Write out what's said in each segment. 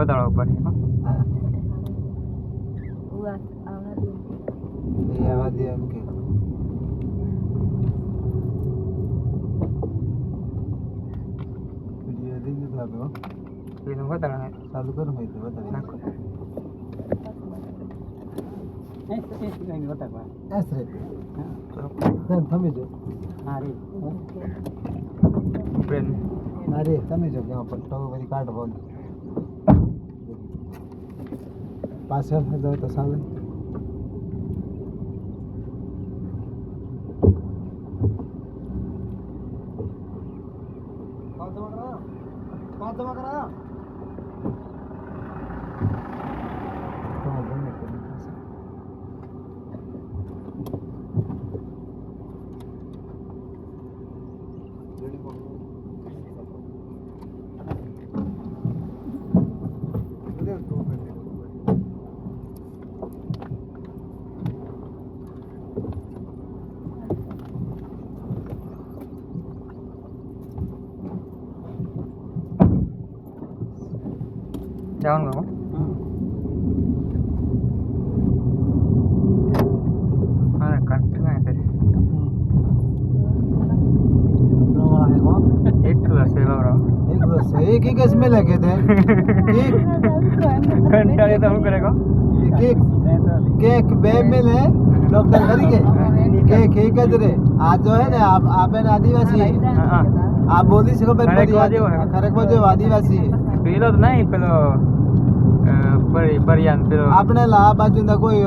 પતાળો ઉપર છે ઉઆ આવના દે એ આવા દે એમ કે વિડિયો દે દીધો આપો એનું પતાળો ચાલુ કરું હોય તો બતાવી નાખો નહીં બતાવા એસ રે ધન થમી જો હારી ફ્રેન્ડ અરે તમે જો કે પટ્ટો બધી કાઢવો પાછળ થઈ જાય તો ચાલે પાંચ જમા કરા જાઉં ગો હા કંટી ના કરે એટલું હશે બાબરા એક વર્ષ એક એક में लगे थे एक કંટાળે તો હું કરેગો केक केक बे में ले डॉक्टर करी के केक જ રે આ જો હે ને આપે આદિવાસી હા આ બોલી શકો પર ખરેખર જો આદિવાસી પેલો તો નહીં પેલો પરિયાન પેલો આપણે લા બાજુ ના કોઈ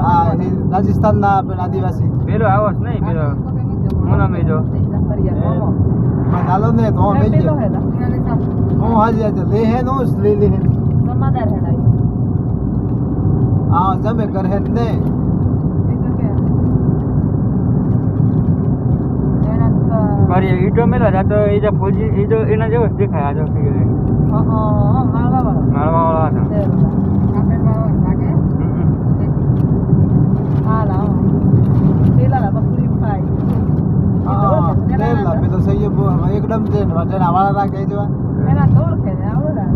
આ રાજસ્થાન ના આપણે આદિવાસી પેલો આવો જ નહીં પેલો મોના મેજો નાલો ને તો મેલ જો હું હાજી લે હે નો લે લે સમાદાર હે ના આ જમે કર હે ને મારી ઈટો મેલા જા તો એ જે ફોજી એ જો એના જેવો જ દેખાય આ જો માળવા વાળા હતા આપણે માળવા લાગે હા લાવ પેલા લા બકરી ખાઈ હા લેલા પેલો સહી એકદમ જે વજન આવાળા રાખે જો એના તોડ કે આવડા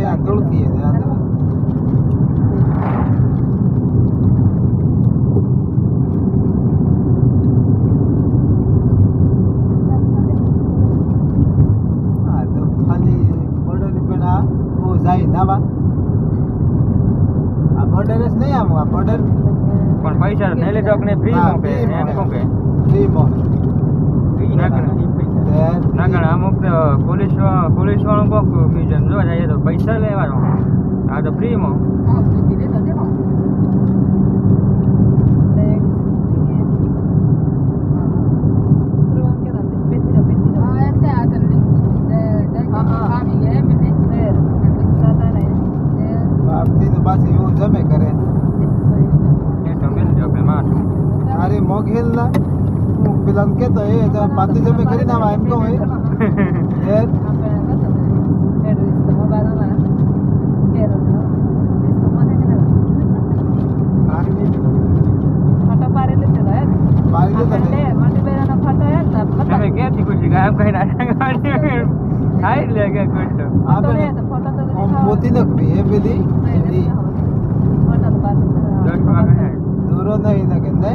એ દોડતી હે જાય નાવા આ બોર્ડર જ નહીં આમ આ બોર્ડર પણ પૈસા નેલે ચોક ને ફ્રી માં કે એમ કોણ કે ફ્રી માં ના ગણ અમુક પોલીસ વાળો કોક મ્યુઝિયમ જોવા જાય તો પૈસા લેવાનો આ તો ફ્રી માં જમે કરે એ તો મેલ જો કે માં અરે મોઘેલ ના હું પેલા કે તો એ તો પાતી જમે કરી ના એમ તો હોય એ તમે ક્યાંથી ખુશી ગાયબ કઈ ના લે કે કોઈતો પોતી નખવી એ પેલી દૂરો નહીં નખે ને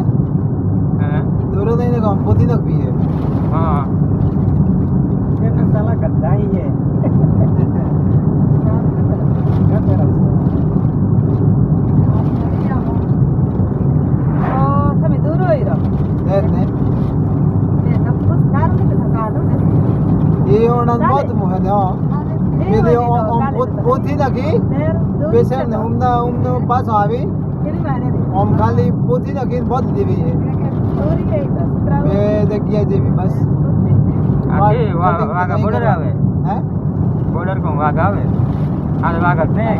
દૂરો નહીં નખે પોતી નખવી હે હા ये तो साला गद्दा ही है તમે દૂર હોય ને એ ઓણન બહુ મોહે ને હો મેલે પોતી નખી પેશન્ટ ઉમનો પાછો આવી ઓમ ખાલી પોતી નખી બહુ દેવી હે બે જગ્યા જેવી બસ વાઘા બોર્ડર આવે હે બોર્ડર કોણ વાઘ આવે આ વાઘ જ નહીં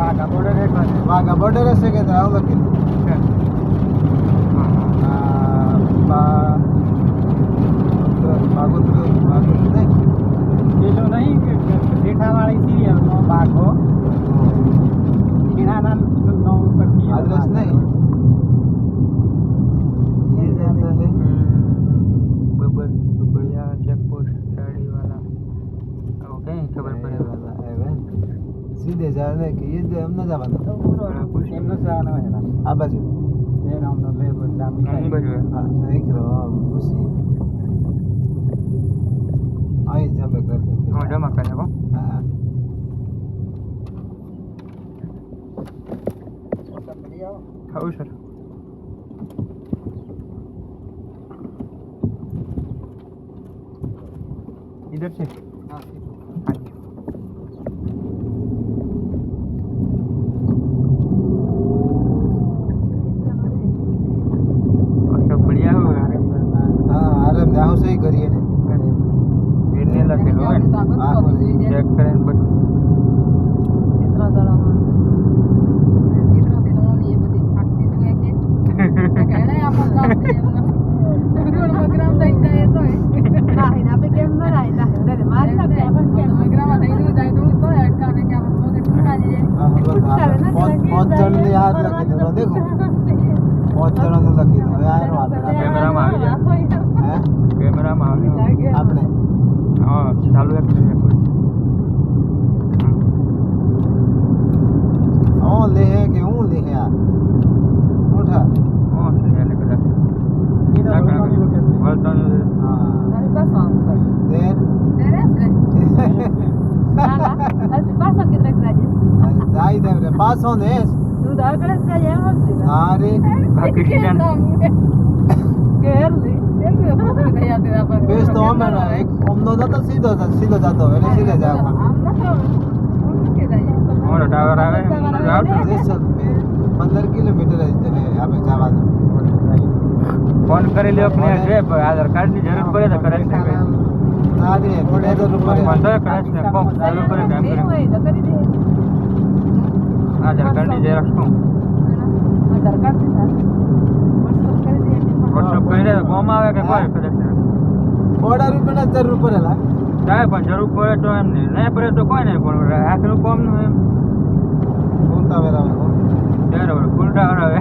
વાઘા બોર્ડર હશે કે આવું લખેલું પેલો નહીં જેઠાવાળી સિરિયલનો બાઘો એના નામ પરથી આદર્શ નહીં ये जाता है बबलिया चेक पोस्ट गाड़ी वाला ओके खबर पड़े वाला है સીધે જાય ને કે એ જ એમને જવાનું તો પૂરો એમનો જવાનો હે ના આ બાજુ એ નામનો લેબર નામ બાજુ હા એક રો ખુશી અહીં જમે કરી હા જમા કરે કો હા ખાવું સર इधर से हाँ सब बढ़िया हो હા આરામ જાઓ સહી કરીએ ને गिरने लगे लो चेक करें बट કેટલા દડામાં નાહી આપણે કેમ ન નાહી નાહી મારી નાખે પણ કેમ પાંચ જણ ને યાર લખી દો દેખો પાંચ જણ ને લખી દો યાર આપણે कैमरा में आ गया હે कैमरा में आ गया આપણે हाँ चालू है હું લે હે કે હું લે હે યાર ઉઠા हाँ सही है लेकर बोलता नहीं હા તારી પાસે આમ કર દેર ના હજી પાછો કિતરેક જાજે જાય દે રે પાસો ને તું તો આગળ જ જાજે એમ જ છે હા રે पाकिस्तान કેરલી બેસ તો અમે એક ઓમનો જતો સીધો જતો એટલે સીધે જાવ और टावर आ गए જેસલ 15 કિલોમીટર જ છે આપણે જવાનું फोन કરી લ્યો કે જે આધાર કાર્ડ ની જરૂર પડે તો કરાવી શકે ના રે પડે તો રૂપિયા फोन तो करेक्ट ने को चालू करे काम એ करे હોય તો કરી દે आधार कार्ड ની ઝેરોક્ષ કો આધાર કાર્ડ થી થાય WhatsApp કરી દે WhatsApp કરી દે કોમ આવે કે કોઈ કરેક્ટ બોર્ડર રૂપિયા જરૂર પડેલા કાંઈ પણ જરૂર પડે તો એમ નહીં પડે તો કોઈ નહીં પણ આખરું કોમ નું એમ બોલતા વેરા ત્યારે ફૂલટા આવે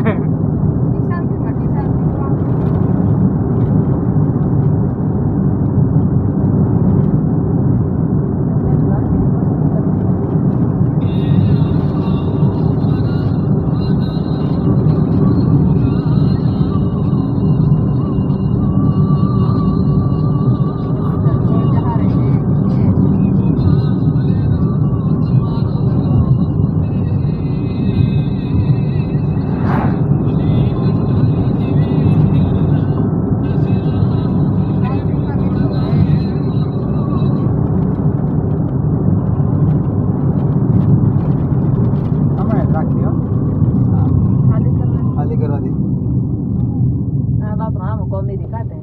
ખાલી કરવા દે આ બાપ આમ કોમેડી કાઢે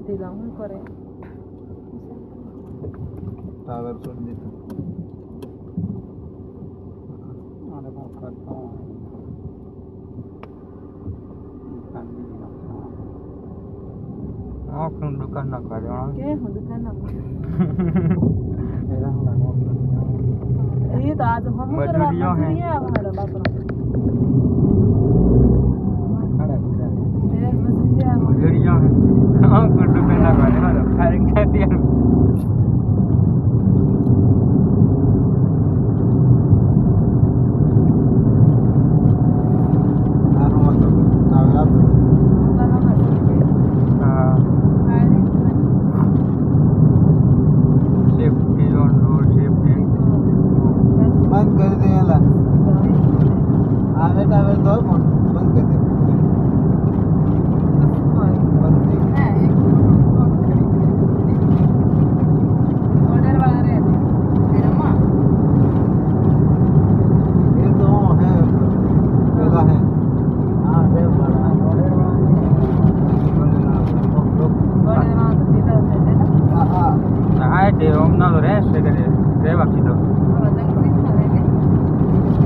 તીલા હું કરે ટાવર છોડી દીધું આખું દુકાન ના કાઢ્યો કે હું દુકાન ના એ તો આજ હમ કરવા મજૂરીઓ હે. મજૂરી આવા બાપરા એ મજૂરી આવા મજૂરીઓ આખું દુકાન ના કાઢ્યો ફાયરિંગ થતી નાનો હતો ટાવર આવતો હા સેફટી ઓન રોડ સેફટી બંધ કરી દે એલા આવે ટાવર તો પણ બંધ કરી દે બંધ થઈ ગયું એ તો હે પેલા હે હા રે બડા હા હા તે ઓમના તો રહેશે કે રહેવા કીધો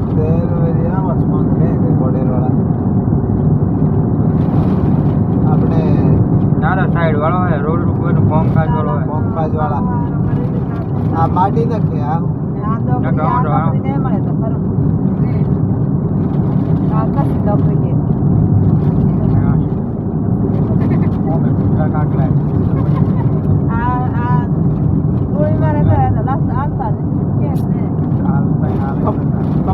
તેર વેરિયા વસમાં લે બોર્ડર વાળા આપણે નાના સાઈડ વાળો હોય રોડ ઉપર કામ કાજ વાળો હોય કોમકાજ વાળા આ માટી નાખે આ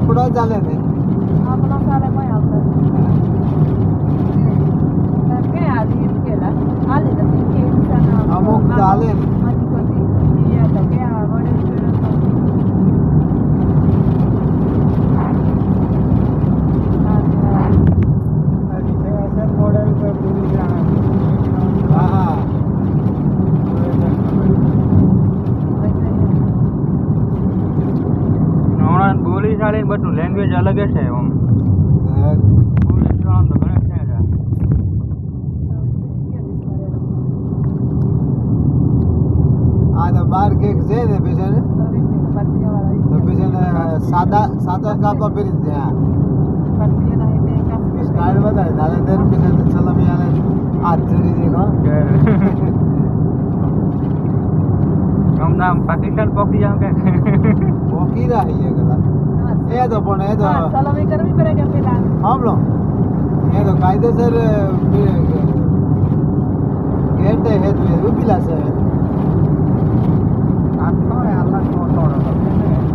આપણો ચાલે ને આપણો સાલે કોઈ આવતો કે આલી કેલા આલી નથી કે ઇન્સાન અમુક ચાલે ને આજી કોતી એ તો કે આ વડે હા હા હમણાં બોલી ચાલે ને બધું લેંગ્વેજ અલગ જ છે આમ બોલી ચાલવાનું તો ઘણા છે જ આ. આ તો બાર કેક છે ને પછી ને તો પછી ને સાદા કાપા પહેરી દે આ સ્ટાઇલ બતાવે તારે તેર પછી સલામી આલે હાથ જોડી દે કો આમ પાકિસ્તાન પહોંચી જાવ કે પોકી રહી ગલા એ તો પણ એ તો સલામી કરવી પડે કે પેલા સાંભળો એ તો કાયદેસર ગેટ હે તો ઉભીલા છે આખો આલા છોટો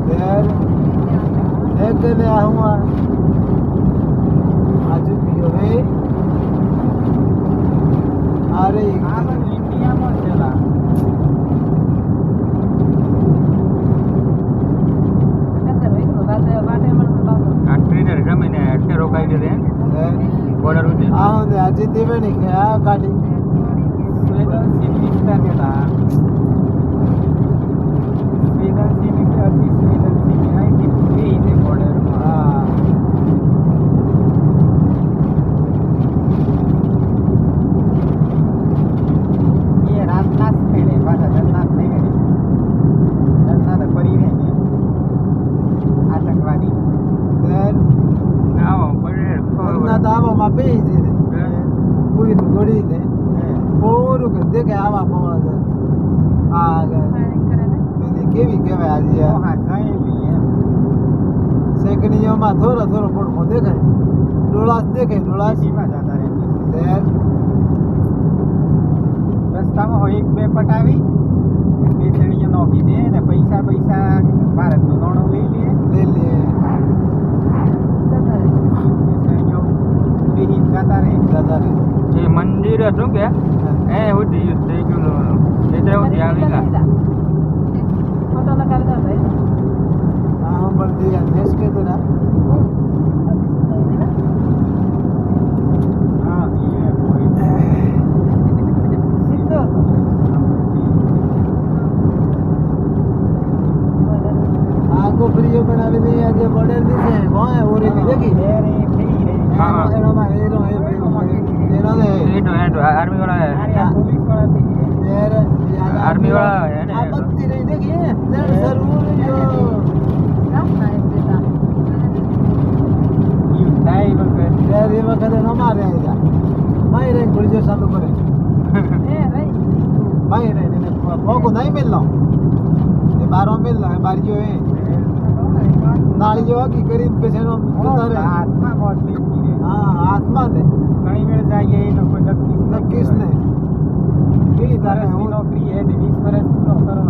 તેર એક ને આહું આજુ પીયો હે અરે આ તો ઇન્ડિયામાં છેલા આ ટ્રેનર જમીને અટકે રોકાઈ ગઈ છે બોર્ડર ઉતે આ હું આજે દેવે નહીં કે આ ગાડી સ્વેદનસી વિસ્તાર કેલા સ્વેદનસી ની અતિ સ્વેદનસી ની આઈ કે છે બોર્ડર હા ये रामनाथ खेड़े बाजा जगन्नाथ नहीं गए जगन्नाथ परी नहीं आतंकवादी देर આવો પડે જગન્નાથ આવો માં બે છે કોઈ નું ગોડી ને ઓરું કે દેખે આવા પવા આ મેને કેવી કહેવાય આજે હા જાયેલી એમ સેકણીઓમાં થોડો થોડો પડખો દેખાય ડોળાસ દેખાય ડોળાસીમાં જતા રહે દેર રસ્તામાં હોય એક બે પટાવી બે શ્રેણીઓ નોખી દે ને પૈસા ભારતનું નાણું લઈ લે બે શ્રેણીઓ ઉડી જતા રહે જે મંદિર હતું કે એ ઉડી યુદ્ધ થઈ ગયું એટલે ઉડી આવી ગયા ફોટો લગાવી દો હા બળદી આ દેશ કે તરા હા એ કોઈ સીધો આખો ફ્રીઓ બનાવી દે આજે બોર્ડર ની છે કોણ ઓરી ની દેખી હા એનોમાં એનો આર્મી વાળા પોલીસ વાળા થઈ ગયા આર્મી વાળા હે ને આ બત્તી રહી દેખી દેર જરૂર જો થાય વખત દેર એ વખતે ન મારે જા માઈ રે ગુરજો ચાલુ કરે માઈ રે ને ફોકો નહીં મિલનો એ બારો મિલનો એ બારીજો એ નાળી જો કી કરી પેછેનો ઉતારે હાથમાં બોટલી રે હા હાથમાં દે ઘણી વેળ જાય એ લોકો નક્કીસ ને કે તારે હું નોકરી હે 20 વર્ષ પૂરો કરો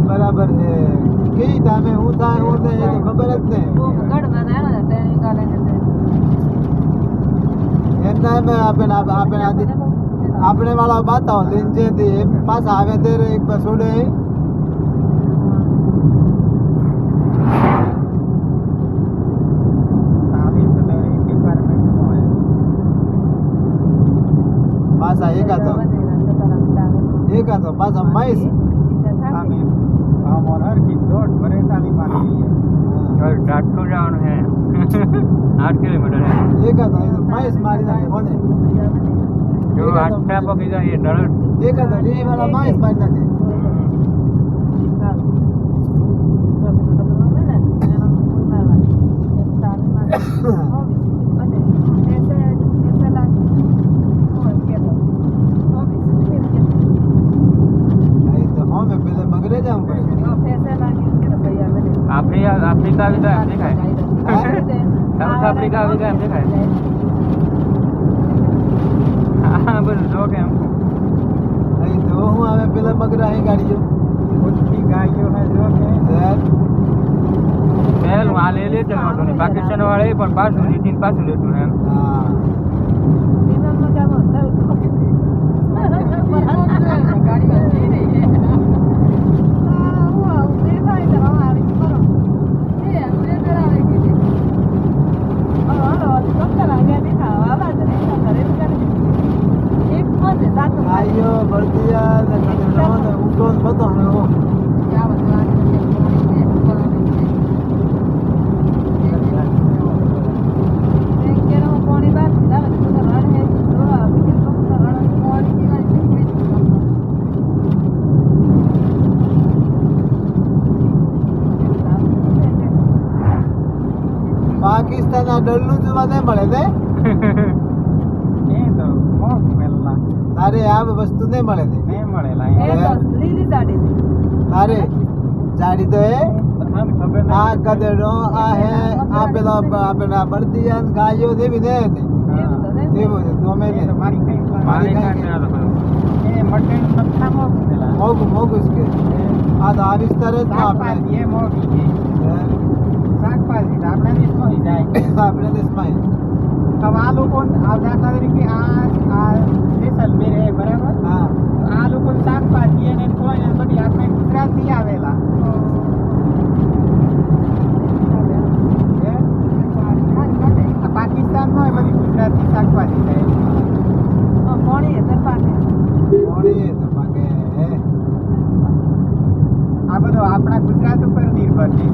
બરાબર છે કે તામે હું થાય હું તે એ તો ખબર જ ને એમ ટાઈમે આપણે વાળા બાતાઓ લઈને જે તે પાછા આવે ત્યારે એક બસ ઉડે પાછા એક હતો પાછા માઈસ ડાટો જવાનું છે 8 કિલોમીટર એક હતો માઈસ મારી નાખે કોને જો આટલા પકી જાય એ ડળ એક હતો રી વાળા માઈસ મારી નાખે આફ્રિકા આવી ગયા એમ દેખાય સાઉથ આફ્રિકા આવી ગયા એમ દેખાય હા બધું જો કેમ અહીં તો હું આવે પેલા મગરા અહીં ગાડીઓ મોટી ગાડીઓ હે જો કે પહેલ આ લે લે ચલો વાંધો નહીં પાકિસ્તાન વાળા એ પણ પાછું લીધી પાછું લેતું એમ હા વિમાનમાં કામ હતા ગાડીમાં જઈ રહી છે આયો બળદિયા ને કદડો ને ઉડો ને બધો હો પાકિસ્તાન આ ડલ્લું જોવા નહીં મળે ને તારે આ વસ્તુ નહીં મળે ને તારે જાડી તો હે આ કદડો આ હે આ પેલા બળદિયા ને ગાયો દેવી ને દેવું છે તમે ને મારી ખાઈને મોગું મોગું છે આ તો આ વિસ્તાર જ આપણે આપણે દેશમાં આ લોકો દાખલા તરીકે આ જેસલમેર હે બરાબર હા આ લોકો શાકભાજી અને કોઈ ને બધી આપણે ગુજરાતથી આવેલા પાકિસ્તાનમાં બધી ગુજરાતની શાકભાજી છે મોડી તો પાકે આ બધું આપણા ગુજરાત ઉપર નિર્ભર છે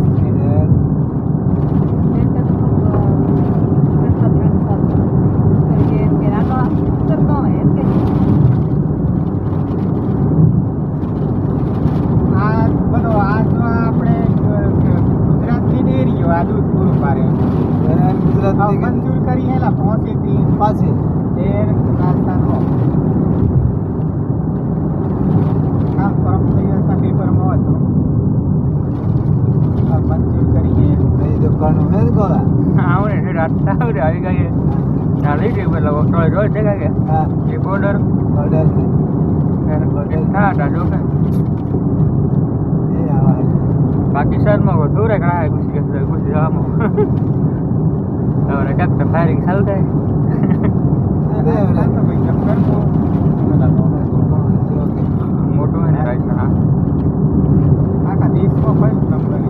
મંજૂર કરી હેલા પહોંચે પાછી રાજસ્થાનનો કામ પરમ દિવસના પેપરમાં હતો મંજૂર કરી એ તો કણું હે ગોળા આવડે છે રાસ્તા આવડે આવી ગઈ આ લઈ ગઈ પેલા થોડે જોઈ દેખાય કે હા એ બોર્ડર ઓર્ડર ના જો કે એ આવા પાકિસ્તાનમાં વધુ રે ઘણા ઘૂસી જવામાં હવે ક્યાંક તો ફાયરિંગ ચાલુ થાય મોટું હોય ને રાજસ્થાન આખા દેશમાં ફર્સ્ટ નંબર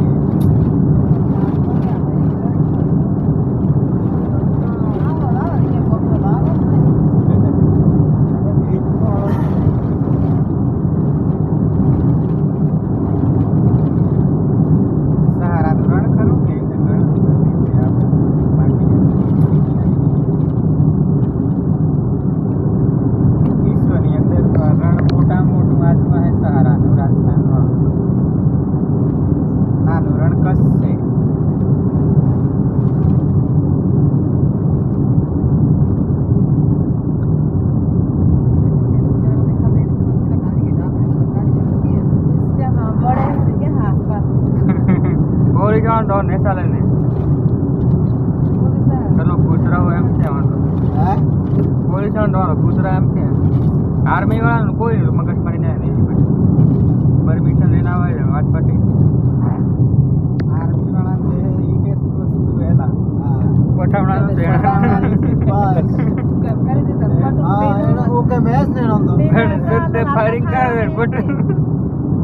તો ને ચાલે ને ચલો કૂતરા હોય એમ છે હે પોલીસ વાળો કૂતરા એમ છે આર્મી વાળાનું કોઈ મગજ મારી નહીં પરમિશન લઈને આવે છે વાત પટી આર્મી વાળા એ કેસ વસ્તુ હેલા પઠાવડાનું છે બસ હા એનો ઓકે મેચ ને રમતો તે ફાયરિંગ કરે પટ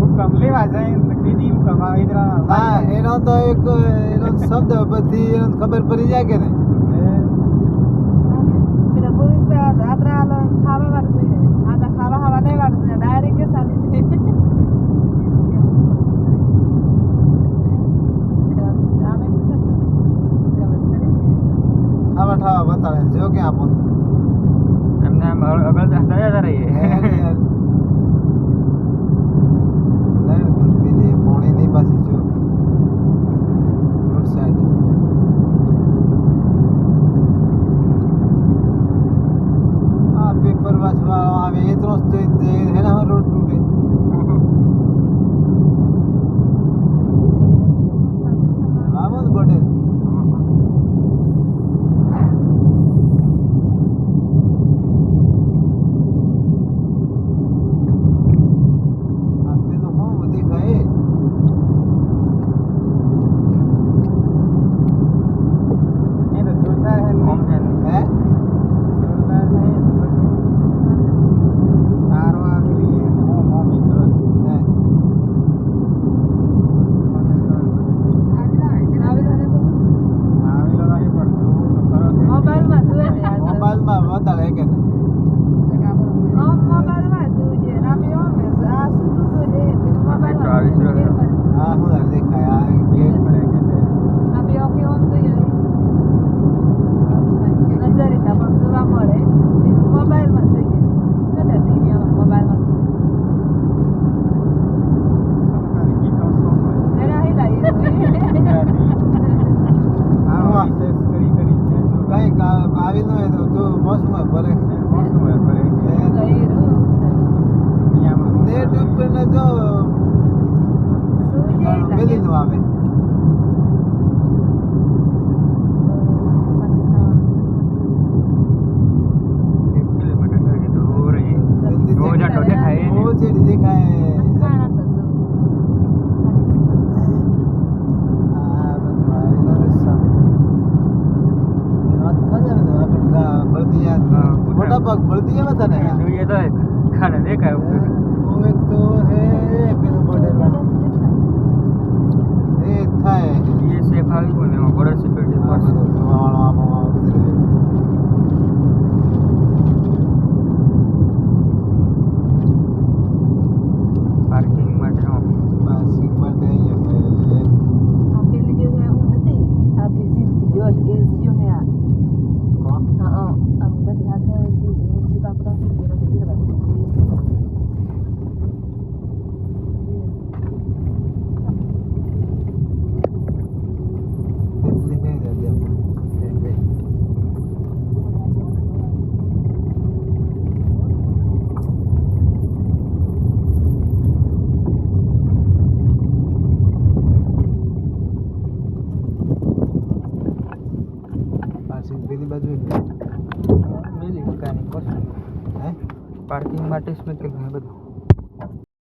હુકમ લેવા જાય દીદી હુકમ આવે ઇધરા હા એનો તો એક એનો શબ્દ બધી એને ખબર પડી જાય કે નહીં ઠાવા ઠાવા બતાડે જો કે આપો એમને આમ અગળ દયા રહીએ લાઈન ગુટવી દે પોણી ની પાછી જો રોડ સાઈડ આ પેપર વાંચવા આવે એ તો એના રોડ તૂટે આવો ને બડે મોસમ ભરે મોસમ હોય ભરે નેટ ઉપર ને જો મેલી નું આવે 1 કિલોમીટર થાય તો ઓવર જાટો દેખાય એને. ઓ જેડી દેખાય આ બધું આવેલો રસ્તા વાત ખબર ને આપણે બળદિયા મોટા ભાગ બળદિયા હતા ને જોઈએ તો ખાને દેખાય ઉપર. वो एक तो है पेलो बॉर्डर वाला ये था है ये सेफ આવી ગયું ને એમાં બોર્ડર સિક્યુરિટી हाँ, ફોર્સ तो वहाँ પાર્કિંગ માટે હો. पार्किंग માટે અહીંયા પેલી જે હોય હું નથી આ બીજી જો એ જો હે આ હા આમ બધી હાથે જો કાપડા કેટલી હે જગ્યા પાર્કિંગ પેલી બાજુ મિલી દુકાની કોસ હે પાર્કિંગ માટે જ મેં કીધું બધું